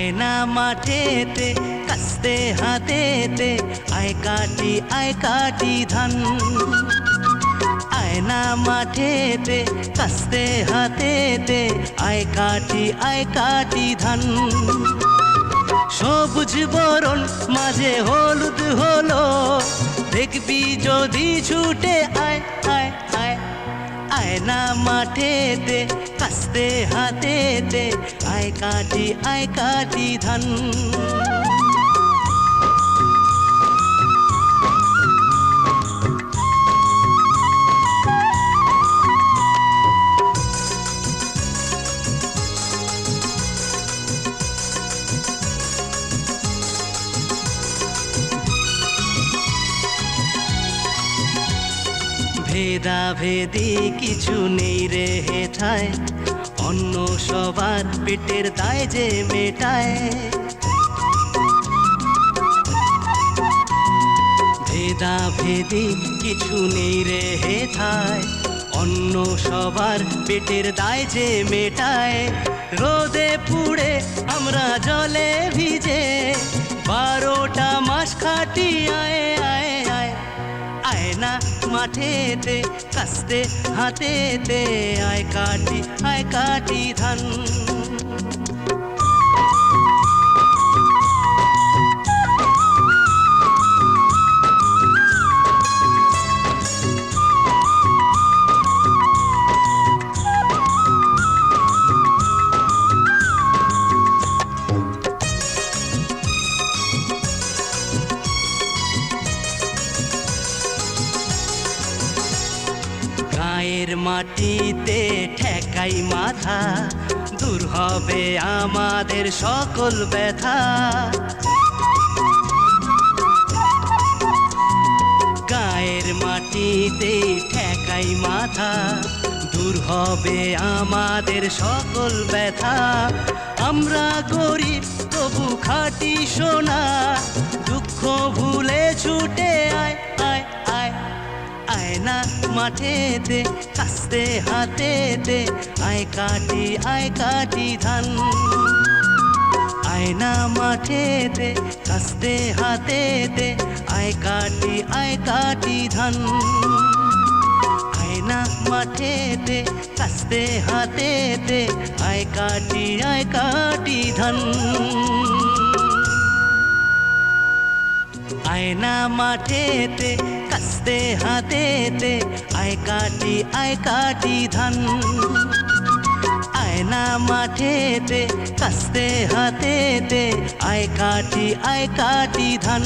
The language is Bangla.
আয়না মাঠেতে কাস্তে হাতেতে আয় কাটি ধান। আয়না মাঠেতে কাস্তে হাতেতে আয় কাটি ধান। সবুজ বরণ মাঝে হলুদ হলো, দেখবি যদি ছুটে আয় আয় আয়। আয়না মাঠেতে কাস্তে হাতেতে আয় কাটি ধান। ভেদাভেদি কিছু নেই রে হেথায়, অন্য সবার পেটের দায় যে মেটায়। ভেদাভেদি কিছু নেই রে হেথায়, অন্য সবার পেটের দায় যে মেটায়। রোদে পুড়ে আমরা জলে ভিজে 12টা মাস খাটি আয় আয় আয়। আয়না মাঠেতে কাস্তে হাতেতে আয় কাটি ধান। গায়ের মাটিতে ঠেকাই মাথা, দূর হবে আমাদের সকল ব্যথা। গায়ের মাটিতে ঠেকাই মাথা, দূর হবে আমাদের সকল ব্যথা। আমরা গরিব তবু খাঁটি সোনা, দুঃখ ভুলে ছুটে আয় আয় আয়। আয়না মাঠেতে কাস্তে হাতেতে আয় কাটি ধান। আয়না মাঠেতে কাস্তে হাতেতে আয় কাটি ধান। আয়না মাঠেতে কাস্তে হাতেতে আয় কাটি ধান। আয়না মাঠেতে কাস্তে হাতেতে আয় কাটি ধান। আয়না মাঠেতে কাস্তে হাতেতে আয় কাটি ধান।